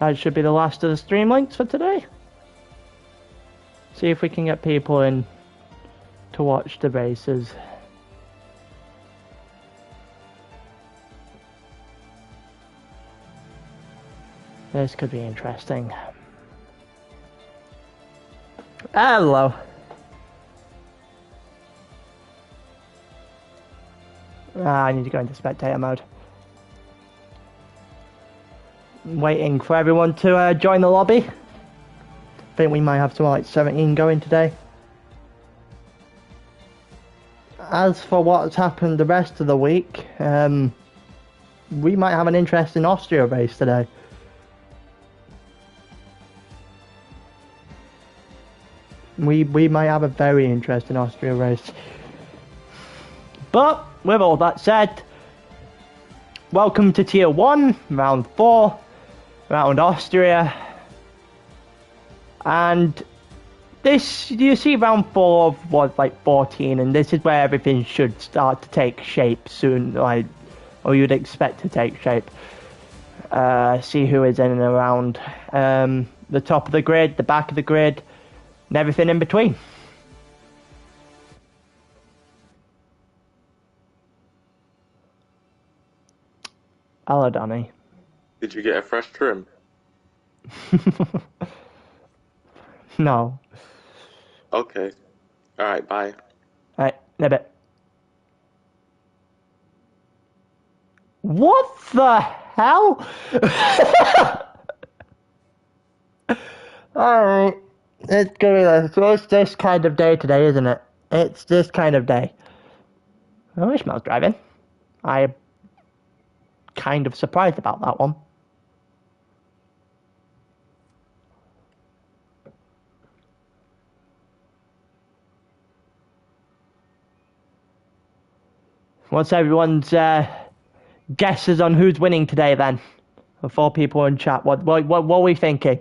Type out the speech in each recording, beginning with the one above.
that should be the last of the stream links for today. See if we can get people in to watch the races. This could be interesting. Hello. I need to go into spectator mode. Waiting for everyone to join the lobby. I think we might have something like 17 going today. As for what's happened the rest of the week, we might have an interesting Austria race today. We might have a very interesting Austria race. But with all that said, welcome to Tier 1, Round 4, Round Austria. And this, you see Round 4 was like 14, and this is where everything should start to take shape soon, like, or you'd expect to take shape. See who is in and around the top of the grid, the back of the grid, and everything in between. Hello, Danny. Did you get a fresh trim? No. Okay. Alright, bye. Alright, in a bit. What the hell? Alright. It's gonna be it's this kind of day today, isn't it? It's this kind of day. Oh, Ishmael's driving. I'm kind of surprised about that one. What's everyone's guesses on who's winning today then? The 4 people in chat. What are we thinking?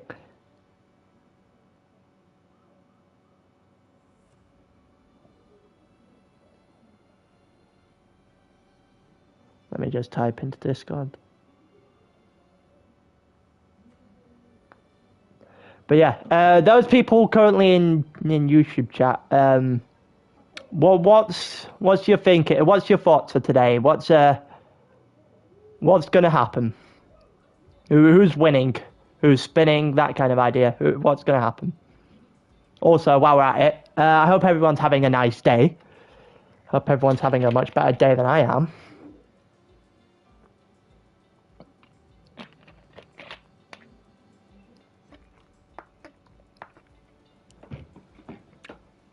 Let me just type into Discord. But yeah, those people currently in YouTube chat, what's your thinking? What's your thoughts for today? What's gonna happen? Who's winning? Who's spinning? That kind of idea. What's gonna happen? Also, while we're at it, I hope everyone's having a nice day. Hope everyone's having a much better day than I am.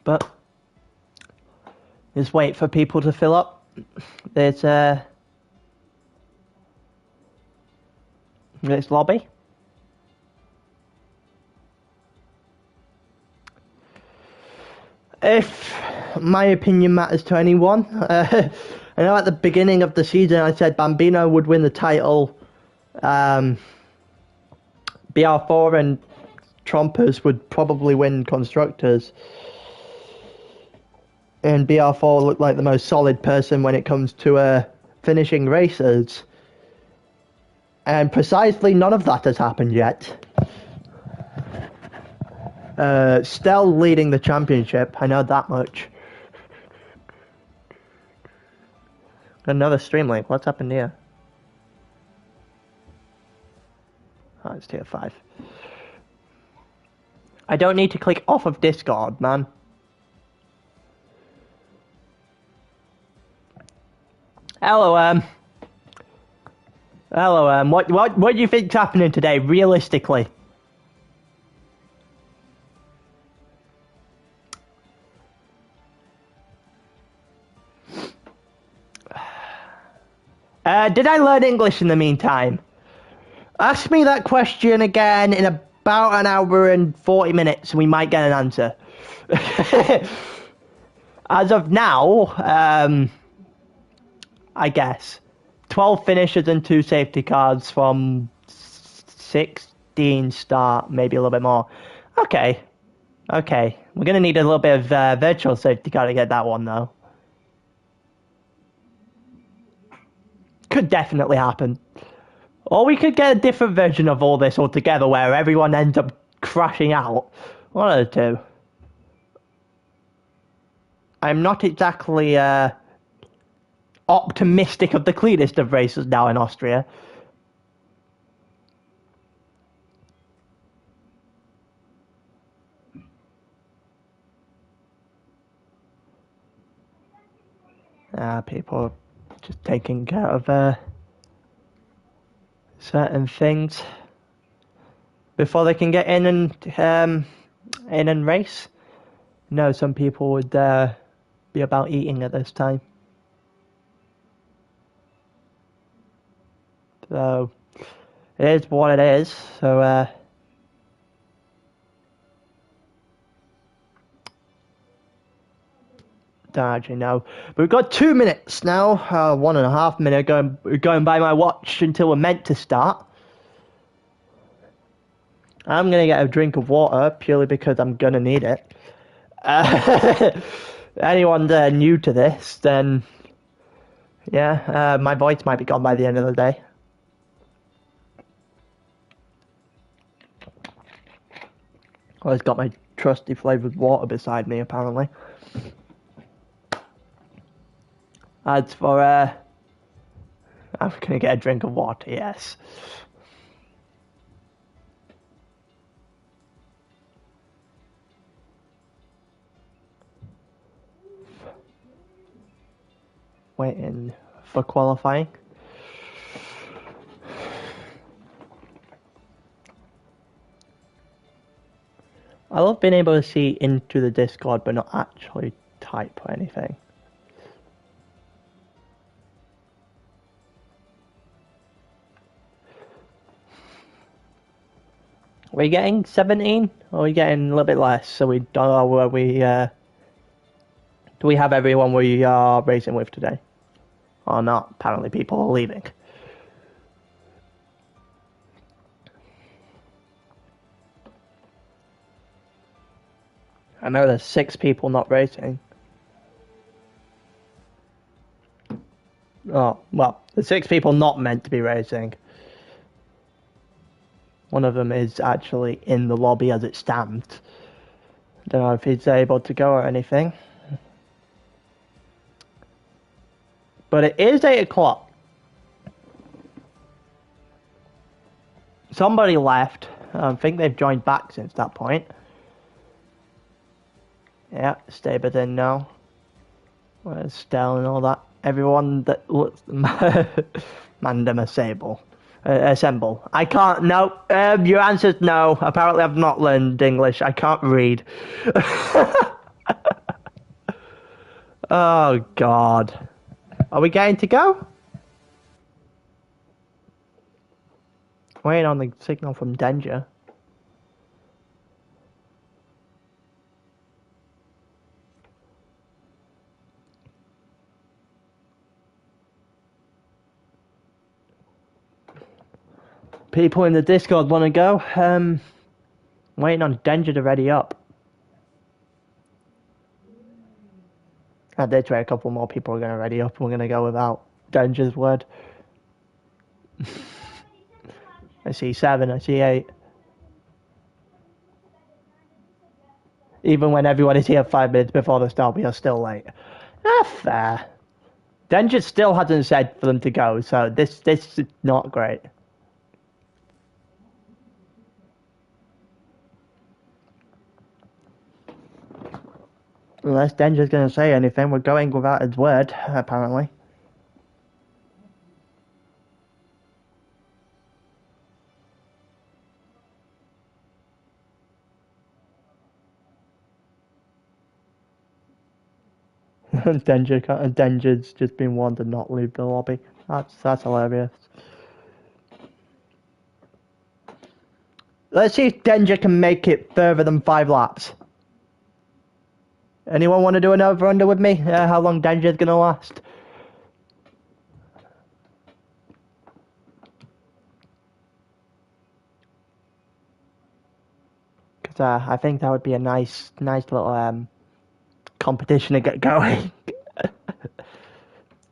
But just wait for people to fill up. There's this lobby. If my opinion matters to anyone, I know at the beginning of the season I said Bambino would win the title, BR4 and Trompers would probably win Constructors. And BR4 looked like the most solid person when it comes to finishing races. And precisely none of that has happened yet. Still leading the championship, I know that much. Another stream link, what's happened here? Oh, it's tier 5. I don't need to click off of Discord, man. Hello, what do you think's happening today, realistically? Did I learn English in the meantime? Ask me that question again in about an hour and 40 minutes and we might get an answer. As of now, I guess 12 finishes and 2 safety cars from 16 start, maybe a little bit more. Okay. We're going to need a little bit of virtual safety car to get that one, though. Could definitely happen. Or we could get a different version of all this altogether where everyone ends up crashing out. One of the two. I'm not exactly optimistic of the cleanest of races now in Austria. People are just taking care of certain things before they can get in and race. No, some people would be about eating at this time. So it is what it is. So don't actually know. But we've got 2 minutes now. 1.5 minutes going by my watch until we're meant to start. I'm gonna get a drink of water purely because I'm gonna need it. Anyone new to this, then yeah, my voice might be gone by the end of the day. Always got my trusty flavoured water beside me, apparently. As for, I'm gonna get a drink of water, yes. Waiting for qualifying. I love being able to see into the Discord but not actually type or anything. Are we getting 17? Or are we getting a little bit less? So we don't know where we do we have everyone we are racing with today? Or not? Apparently people are leaving. I know there's 6 people not racing. Oh, well, there's 6 people not meant to be racing. One of them is actually in the lobby as it stands. Don't know if he's able to go or anything. But it is 8 o'clock. Somebody left. I think they've joined back since that point. Yeah, Staber's in now. Where's Stell and all that? Everyone that looks... Mandem assemble. I can't... No. Your answer's no. Apparently I've not learned English. I can't read. Oh, God. Are we getting to go? Waiting on the signal from Denja. People in the Discord want to go. Waiting on Denja to ready up. I did try a couple more people are going to ready up and we're going to go without Denja's word. I see 7, I see 8. Even when everyone is here 5 minutes before the start, we are still late. Fair. Denja still hasn't said for them to go, so this is not great. Unless Denja's going to say anything, we're going without his word, apparently. Denja's just been warned to not leave the lobby. That's hilarious. Let's see if Denja can make it further than 5 laps. Anyone want to do an over-under with me? How long Denja's going to last? Because I think that would be a nice little competition to get going.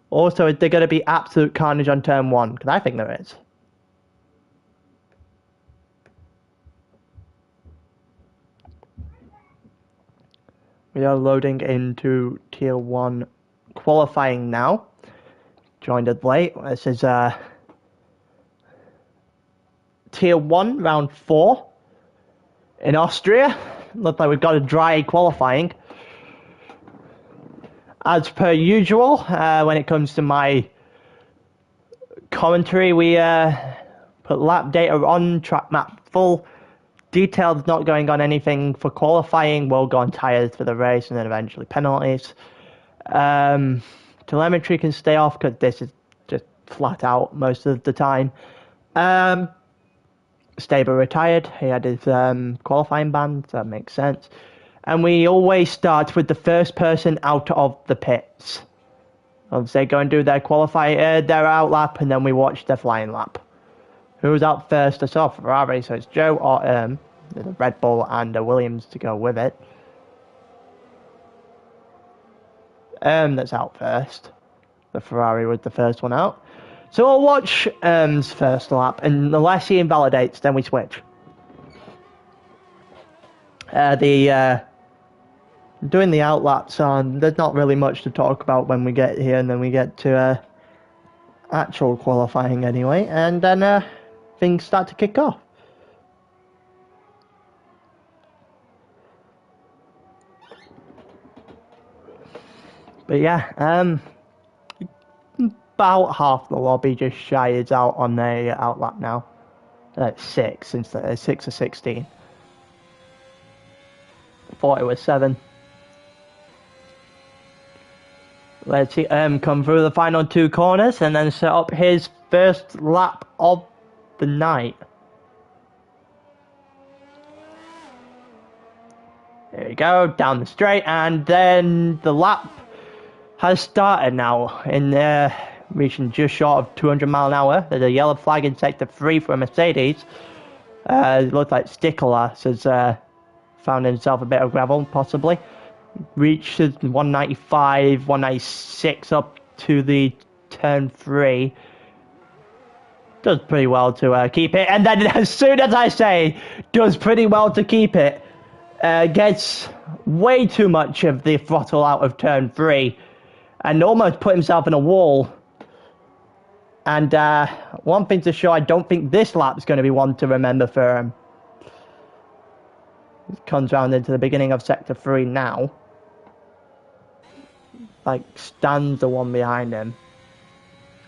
Also, is there going to be absolute carnage on turn 1? Because I think there is. We are loading into Tier 1 qualifying now. Joined us late. This is Tier 1, Round 4 in Austria. Looks like we've got a dry qualifying. As per usual, when it comes to my commentary, we put lap data on, track map full, details not going on anything for qualifying, will go on tyres for the race, and then eventually penalties. Telemetry can stay off because this is just flat out most of the time. Stable retired, he had his qualifying ban, so that makes sense. And we always start with the first person out of the pits. They go and do their their out lap, and then we watch their flying lap. Who's out first? I saw Ferrari, so it's Joe or the Red Bull and a Williams to go with it. That's out first. The Ferrari was the first one out. So we'll watch first lap, and unless he invalidates, then we switch. Doing the out laps on, there's not really much to talk about when we get here, and then we get to actual qualifying anyway, and then things start to kick off. But yeah, about half the lobby just shy is out on the out lap now. 6 instead of 6 or 16. Thought it was 7. Let's see come through the final 2 corners and then set up his first lap of the night. There you go, down the straight, and then the lap has started now in reaching just short of 200 mile an hour. There's a yellow flag in sector 3 for Mercedes. It looks like Stickler has found himself a bit of gravel, possibly. Reaches 195, 196 up to the turn 3. Does pretty well to keep it, and then as soon as I say does pretty well to keep it, gets way too much of the throttle out of turn 3 and almost put himself in a wall. And one thing to show, I don't think this lap's going to be one to remember for him. He comes round into the beginning of sector 3 now. Like, stands the one behind him.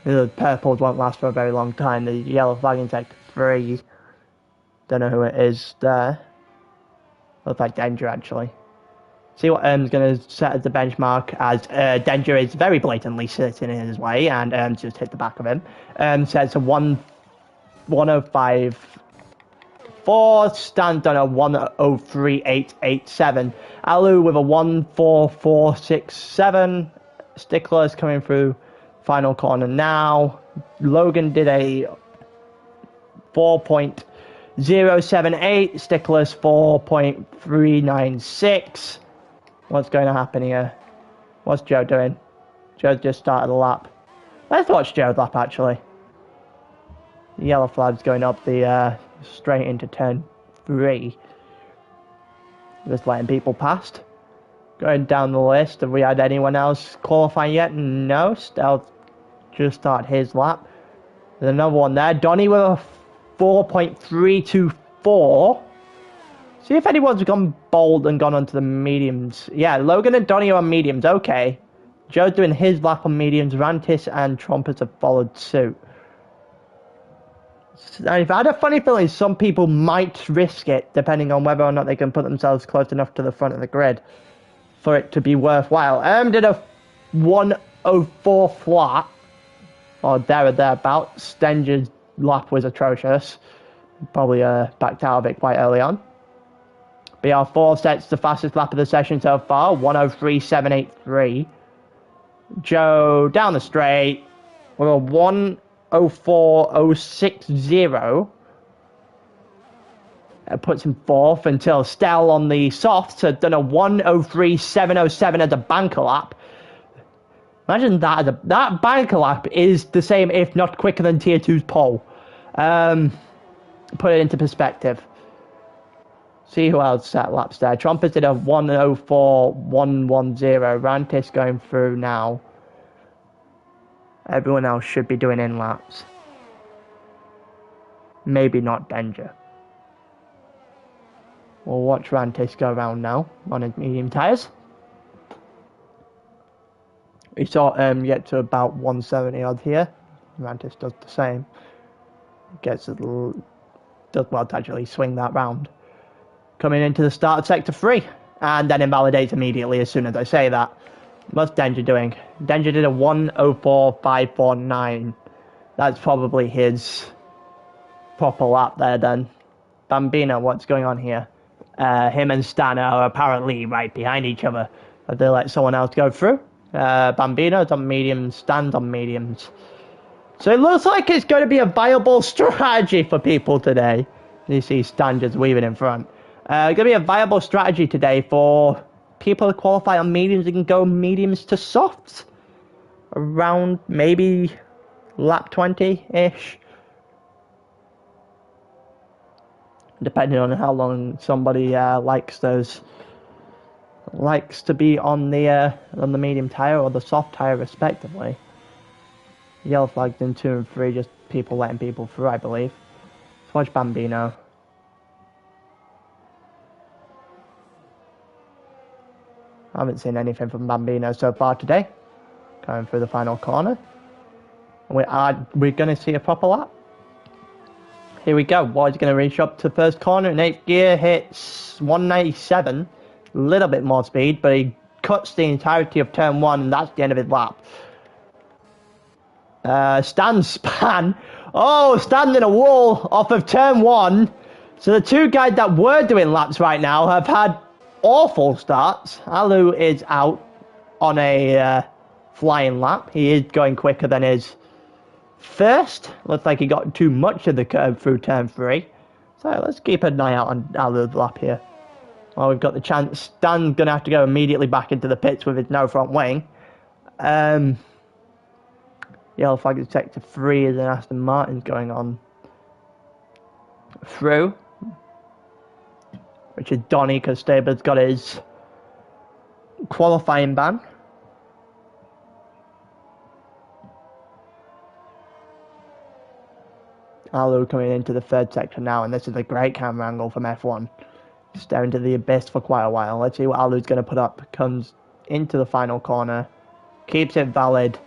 The purples won't last for a very long time. The yellow flag in sector 3. Don't know who it is there. Looks like Denja, actually. See what is going to set as the benchmark, as Denja is very blatantly sitting in his way and just hit the back of him. Sets a 1:05.4, stands on a 1:03.887. Alu with a 1:44.67. Stickler's coming through final corner now. Logan did a 4.078. Stickler's 4.396. What's going to happen here? What's Joe doing? Joe just started a lap. Let's watch Joe's lap, actually. The yellow flag's going up the straight into turn 3. Just letting people past. Going down the list, have we had anyone else qualifying yet? No, Stealth just started his lap. There's another one there. Donnie with a 4.324. See if anyone's gone bold and gone onto the mediums. Yeah, Logan and Donnie are on mediums. Okay. Joe's doing his lap on mediums. Rantis and Trumpets have followed suit. I've had a funny feeling some people might risk it, depending on whether or not they can put themselves close enough to the front of the grid for it to be worthwhile. Did a 1:04 flat, or there or thereabouts. Denja's lap was atrocious. Probably backed out of it quite early on. BR4 sets the fastest lap of the session so far, 1:03.783. Joe down the straight with a 1:04.060. Puts him fourth until Stell on the softs had done a 1:03.707 as a banker lap. Imagine that. That banker lap is the same, if not quicker, than Tier 2's pole. Put it into perspective. See who else set laps there. Trumpers did a 104.110. Rantis going through now. Everyone else should be doing in laps. Maybe not Denja. We'll watch Rantis go around now on his medium tyres. We saw him get to about 170 odd here. Rantis does the same. Gets a little, does well to actually swing that round. Coming into the start of sector 3. And then invalidates immediately as soon as I say that. What's Denja doing? Denja did a 104.549. That's probably his proper lap there then. Bambino, what's going on here? Him and Stan are apparently right behind each other. They let someone else go through. Bambino's on mediums, Stan's on mediums. So it looks like it's going to be a viable strategy for people today. You see Stan just weaving in front. Going to be a viable strategy today for people to qualify on mediums and can go mediums to softs. Around maybe lap 20-ish. Depending on how long somebody likes to be on the medium tire or the soft tire respectively. Yellow flags in 2 and 3, just people letting people through, I believe. Let's watch Bambino. I haven't seen anything from Bambino so far today. Going through the final corner. We're going to see a proper lap. Here we go. Boyd's going to reach up to first corner in 8th gear. Hits 197. A little bit more speed, but he cuts the entirety of turn 1, and that's the end of his lap. Stan span. Oh, Stan in a wall off of turn 1. So the two guys that were doing laps right now have had awful starts. Alu is out on a flying lap. He is going quicker than his first. Looks like he got too much of the curve through turn 3. So let's keep an eye out on Alu's lap here. Well, we've got the chance. Stan's going to have to go immediately back into the pits with his no front wing. Yellow flag in sector 3 as an Aston Martin's going on through. Which is Donny, because Stabler's got his qualifying ban. Alu coming into the 3rd sector now, and this is a great camera angle from F1. Staring to the abyss for quite a while. Let's see what Alu's going to put up. Comes into the final corner. Keeps it valid.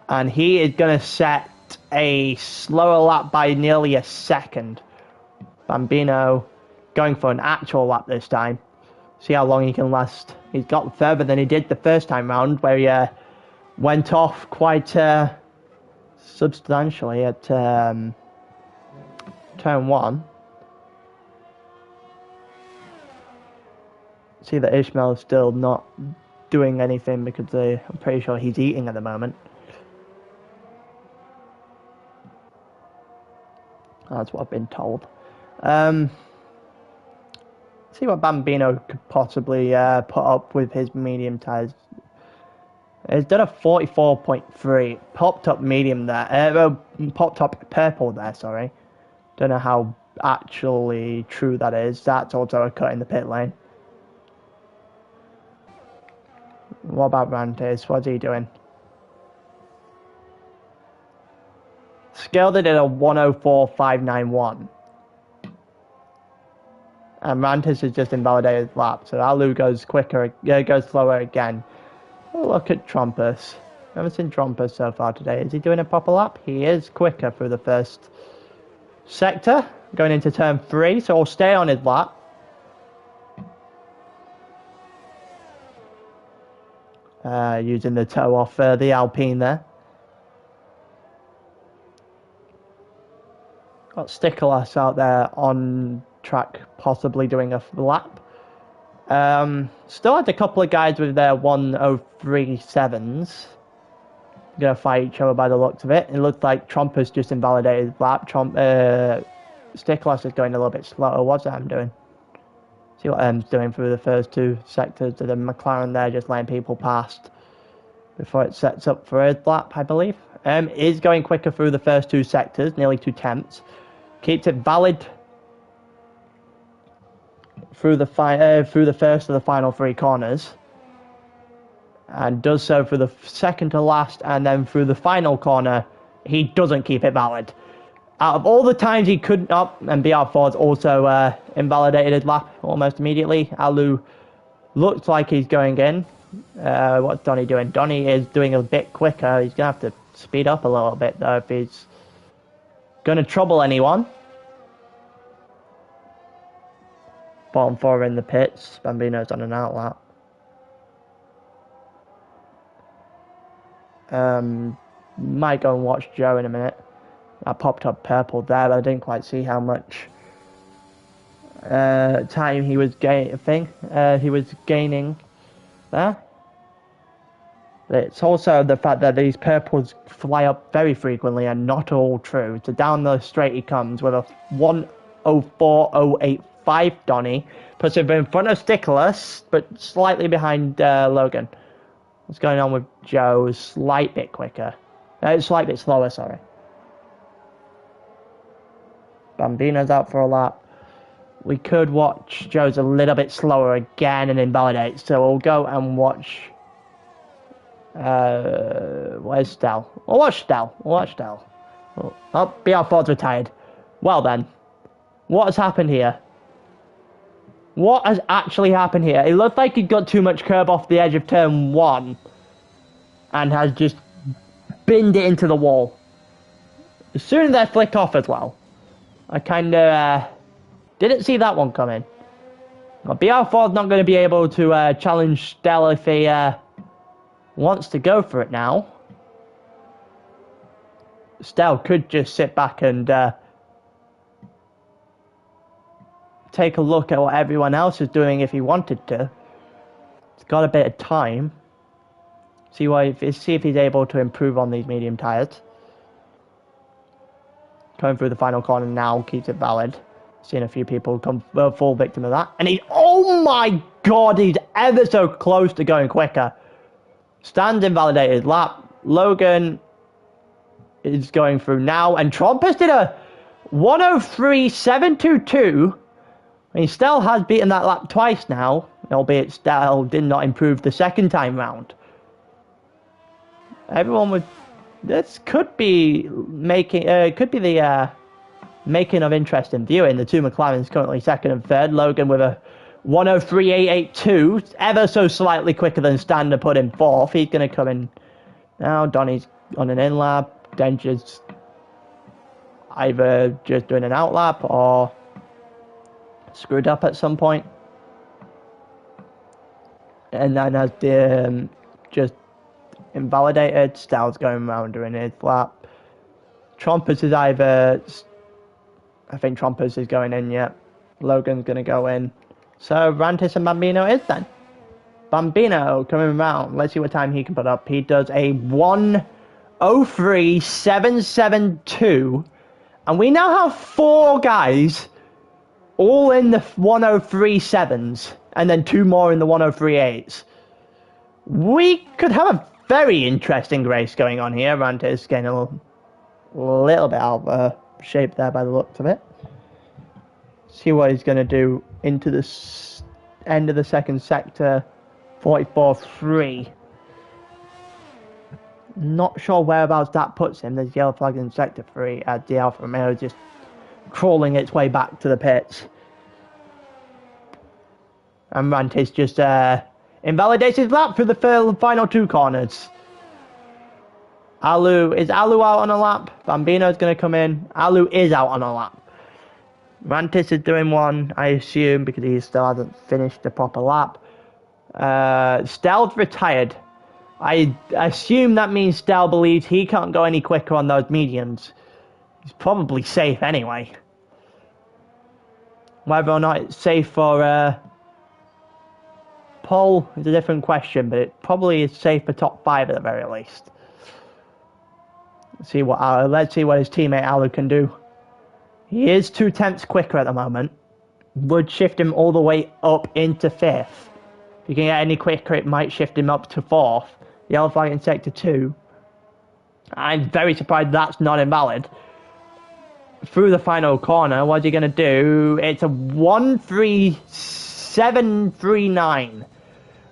And he is going to set a slower lap by nearly a second. Bambino going for an actual lap this time. See how long he can last. He's got further than he did the first time round, where he went off quite substantially at turn 1. See that Ishmael's still not doing anything because I'm pretty sure he's eating at the moment. That's what I've been told. See what Bambino could possibly put up with his medium tyres. He's done a 44.3. Popped up medium there. Popped up purple there, sorry. Don't know how actually true that is. That's also a cut in the pit lane. What about Rantis? What's he doing? Scaled it at a 104.591. And Rantis has just invalidated his lap, so Alu goes quicker, goes slower again. Oh, look at Trumpus. Haven't seen Trumpus so far today. Is he doing a proper lap? He is quicker through the first sector, going into turn 3, so he'll stay on his lap. Using the toe off the Alpine there. Got Stickerlass out there on track, possibly doing a lap. Still had a couple of guys with their 103.7s. Gonna fight each other by the looks of it. It looked like Trumpus just invalidated his lap. Stickerlass is going a little bit slower. What's Em doing? See what Em's doing through the first 2 sectors. To the McLaren there, just letting people past before it sets up for his lap, I believe. Is going quicker through the first 2 sectors, nearly 2 tenths. Keeps it valid through the first of the final 3 corners, and does so through the second to last, and then through the final corner, he doesn't keep it valid. Out of all the times he could not, and BR4's also invalidated his lap almost immediately. Alu looks like he's going in. What's Donny doing? Donny is doing a bit quicker. He's going to have to speed up a little bit, though, if he's going to trouble anyone. Bottom 4 in the pits. Bambino's on an outlap. Might go and watch Joe in a minute. I popped up purple there, but I didn't quite see how much time he was gaining there. It's also the fact that these purples fly up very frequently and not all true. So down the straight he comes with a 1:04.085 Donny. Puts him in front of Stickless, but slightly behind Logan. What's going on with Joe? Slight bit quicker. Slight bit slower, sorry. Bambino's out for a lap. We could watch Joe's a little bit slower again and invalidate. So we'll go and watch... where's Stel? We'll watch Stel. Oh, BR4's retired. Well then. What has happened here? What has actually happened here? It looked like he got too much curb off the edge of turn 1. And has just binned it into the wall. As soon as that flicked off as well. I kinda didn't see that one coming. Well, BR4's not going to be able to challenge Stel if he wants to go for it now. Stel could just sit back and take a look at what everyone else is doing if he wanted to. He's got a bit of time. See if he's able to improve on these medium tires. Going through the final corner now keeps it valid. Seen a few people fall victim of that. And oh my god, he's ever so close to going quicker. Stan's invalidated lap. Logan is going through now. And Trompus did a 1:03.722. I mean, Stel has beaten that lap twice now. Albeit Stel did not improve the second time round. Everyone would... This could be making the making of interesting viewing. The two McLarens currently second and third. Logan with a 1:03.882, ever so slightly quicker than Stan to put in fourth. He's going to come in now. Donny's on an in lap. Denja's either just doing an out lap or screwed up at some point. And then as the just invalidated, Stel's going around doing his lap. Trompus is either... I think Trompus is going in yet. Logan's going to go in. So Rantis and Bambino is then. Bambino coming around. Let's see what time he can put up. He does a 1:03.772. And we now have 4 guys all in the 1:03.7s. And then 2 more in the 1:03.8s. We could have a very interesting race going on here. Rantis getting a little bit out of shape there by the looks of it. See what he's going to do into the end of the second sector. 44.3. Not sure whereabouts that puts him. There's yellow flag in sector 3 as the Alfa Romeo is just crawling its way back to the pits. And Rantis just invalidates his lap through the final 2 corners. Is Alu out on a lap? Bambino's going to come in. Alu is out on a lap. Rantis is doing one, I assume, because he still hasn't finished the proper lap. Stel's retired. I assume that means Stel believes he can't go any quicker on those mediums. He's probably safe anyway. Whether or not it's safe for pole is a different question, but it probably is safe for top 5 at the very least. Let's see what his teammate Alu can do. He is 2/10 quicker at the moment. Would shift him all the way up into 5th. If he can get any quicker, it might shift him up to 4th. Yellow flag in sector 2. I'm very surprised that's not invalid. Through the final corner, what's he going to do? It's a 1:03. 739,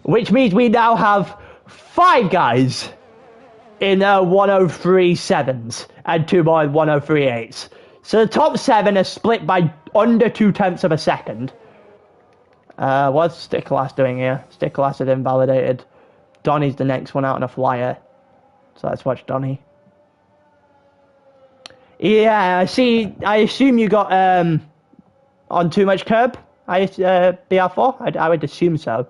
which means we now have 5 guys in 103.7s and 2 more 103.8s. So the top 7 are split by under 0.2 of a second. What's Sticklass doing here? Sticklass is invalidated. Donny's the next one out on a flyer. So let's watch Donny. Yeah, I assume you got on too much curb. BR4. I would assume so.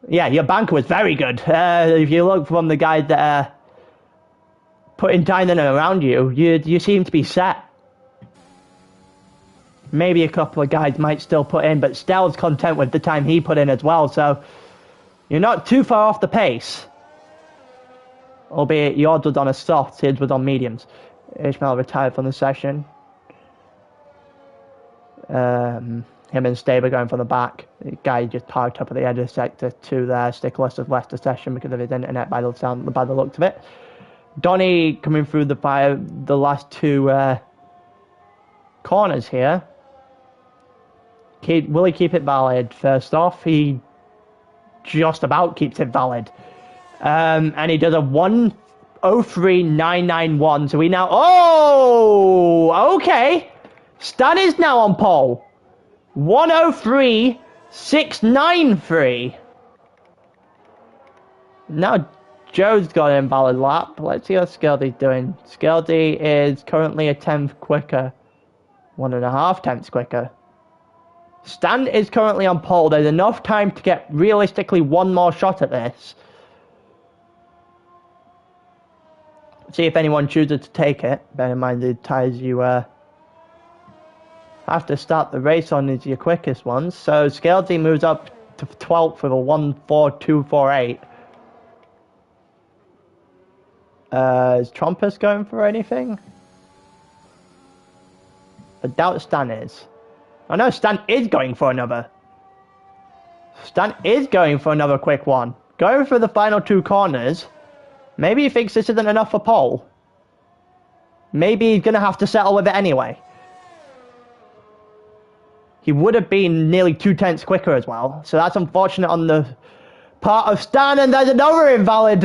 Yeah, your banker was very good. If you look from the guys that are putting time in and around you, you seem to be set. Maybe a couple of guys might still put in, but Stell's content with the time he put in as well, so you're not too far off the pace. Albeit yours was on a soft, his was on mediums. Ishmael retired from the session. Him and Staber going from the back. The guy just parked up at the edge of sector 2 there. Stickless has left the session because of his internet by the looks of it. Donny coming through the last 2 corners here. Will he keep it valid? First off, he just about keeps it valid. And he does a 1:03.991. So we now... Oh! Okay. Stan is now on pole. 1:03.693. Now Joe's got an invalid lap. Let's see how Skeldy's doing. Skeldy is currently a 10th quicker. 1.5 tenths quicker. Stan is currently on pole. There's enough time to get realistically 1 more shot at this. See if anyone chooses to take it. Bear in mind the tyres you have to start the race on is your quickest ones. So Skeldy moves up to 12th with a 1:42.48. Is Trumpus going for anything? I doubt Stan is. I know Stan is going for another. Stan is going for another quick one. Going for the final 2 corners. Maybe he thinks this isn't enough for pole. Maybe he's going to have to settle with it anyway. He would have been nearly 2 tenths quicker as well. So that's unfortunate on the part of Stan. And there's another invalid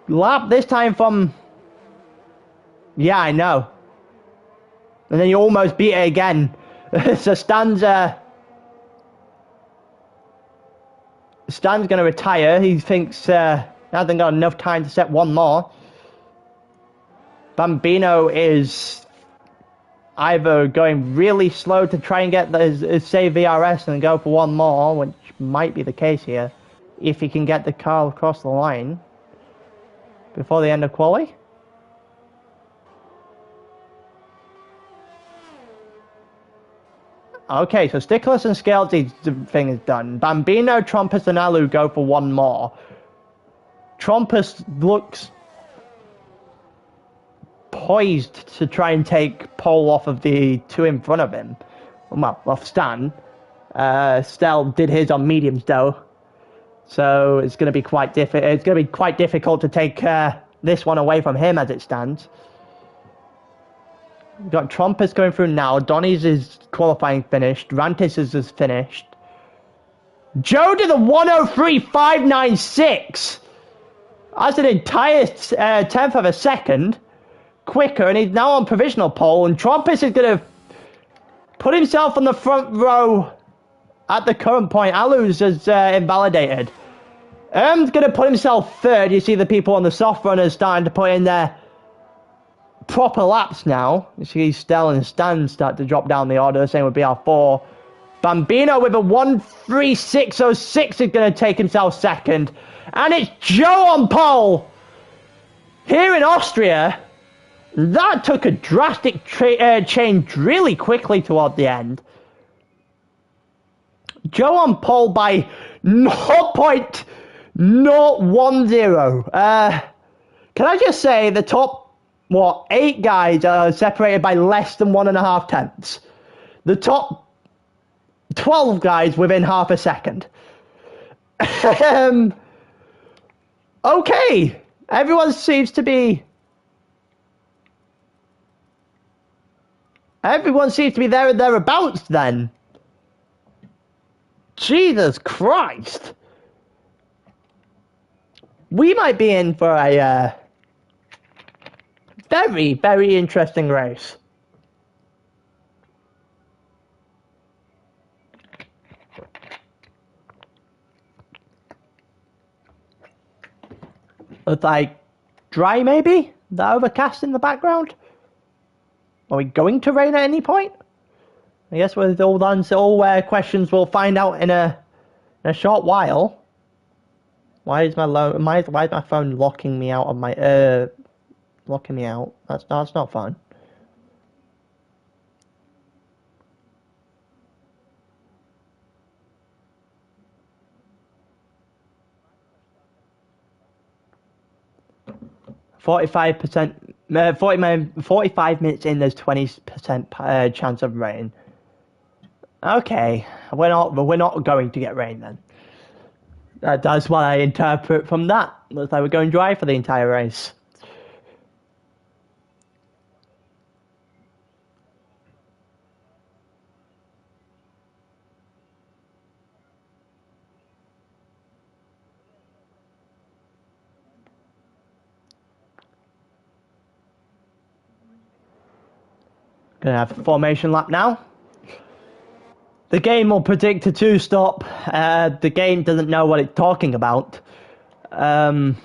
lap. This time from... Yeah, I know. And then you almost beat it again. So Stan's going to retire. He thinks he hasn't got enough time to set 1 more. Bambino is either going really slow to try and get his save VRS and go for 1 more, which might be the case here, if he can get the car across the line before the end of quali. Okay, so Stickless and Skeldy's thing is done. Bambino, Trumpus, and Alu go for 1 more. Trumpus looks poised to try and take pole off of the 2 in front of him. Well, off Stan. Stel did his on mediums though, so it's going to be quite difficult to take this one away from him as it stands. We've got Trumpus going through now. Donny's is qualifying finished. Rantis is finished. Joe did the 1:03.596. That's an entire 10th of a second quicker, and he's now on provisional pole. And Trumpus is going to put himself on the front row at the current point. Alu's is invalidated. Erm's going to put himself 3rd. You see the people on the soft runners starting to put in their proper laps now. You see Stel and Stan start to drop down the order, same with BR4. Bambino with a 1:36.06 is going to take himself 2nd. And it's Joe on pole! Here in Austria, that took a drastic change really quickly toward the end. Joe on pole by 0.010. Can I just say the top 8 guys are separated by less than 1.5 tenths. The top 12 guys within half a second. Okay. Everyone seems to be Everyone seems to be there and thereabouts then. Jesus Christ. We might be in for a very, very interesting race. It's like dry maybe? The overcast in the background? Are we going to rain at any point? I guess with all questions we'll find out in a short while. Why is my phone locking me out of my locking me out? That's not fun. "45 minutes in, there's 20% chance of rain." Okay, we're not going to get rain then. That's what I interpret from that. Looks like we're going dry for the entire race. Gonna have a formation lap now. The game will predict a two-stop. The game doesn't know what it's talking about. Let's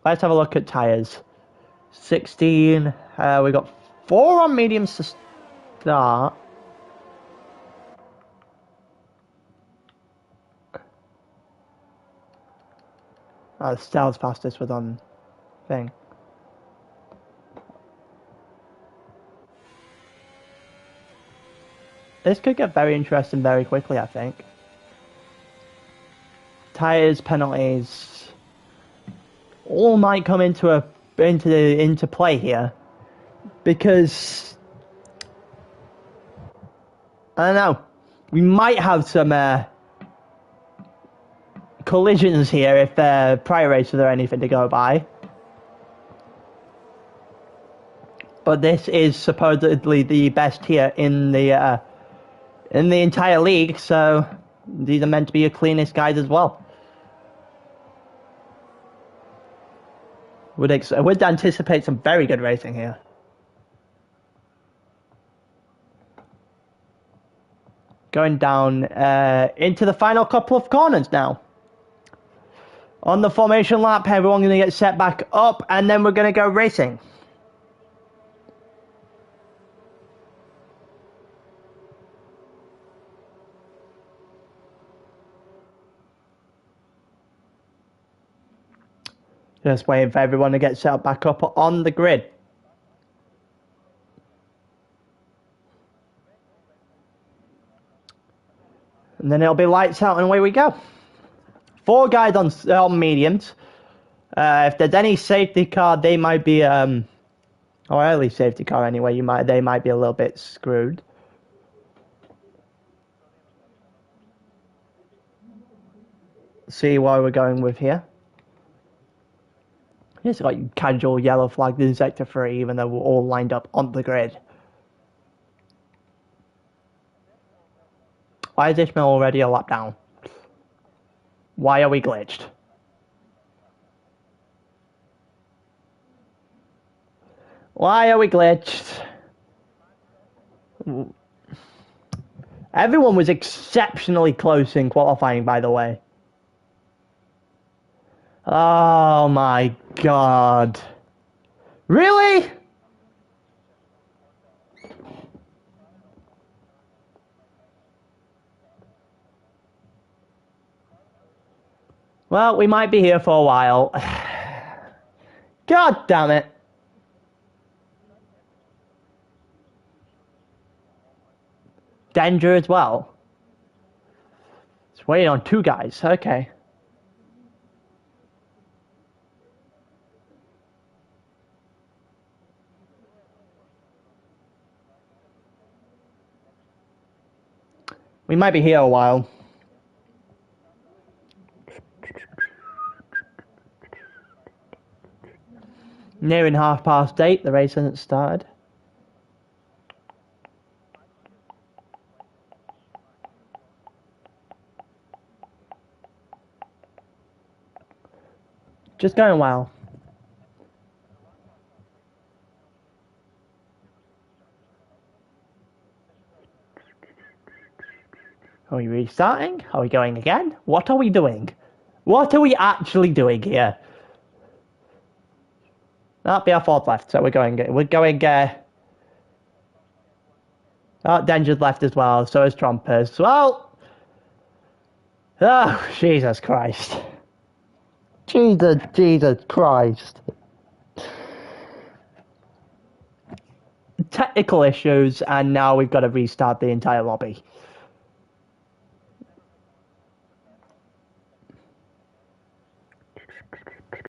have a look at tyres. 16. We got 4 on mediums to start. Stell's fastest was on thing. This could get very interesting very quickly, I think. Tyres, penalties, all might come into play here, because I don't know. We might have some collisions here if prior races are anything to go by. But this is supposedly the best here in the entire league, so these are meant to be your cleanest guys as well. Would anticipate some very good racing here. Going down into the final couple of corners now. On the formation lap, everyone's going to get set back up, and then we're going to go racing. Just waiting for everyone to get set back up on the grid. And then it'll be lights out and away we go. 4 guys on mediums. If there's any safety car, they might be or early safety car anyway. They might be a little bit screwed. See why we're going with here. It's like casual yellow flag in sector 3, even though we're all lined up on the grid. Why is Ishmael already a lap down? Why are we glitched? Why are we glitched? Everyone was exceptionally close in qualifying, by the way. Oh my god. Really? Well, we might be here for a while. God damn it. Danger as well. It's waiting on 2 guys. Okay. We might be here a while. Nearing 8:30, the race hasn't started. Just going well. Are we restarting? Are we going again? What are we doing? What are we actually doing here? That'll be our fourth left, so we're going, oh, Denja's left as well, so is Trompers. Well, oh, Jesus Christ. Jesus Christ. Technical issues, and now we've got to restart the entire lobby.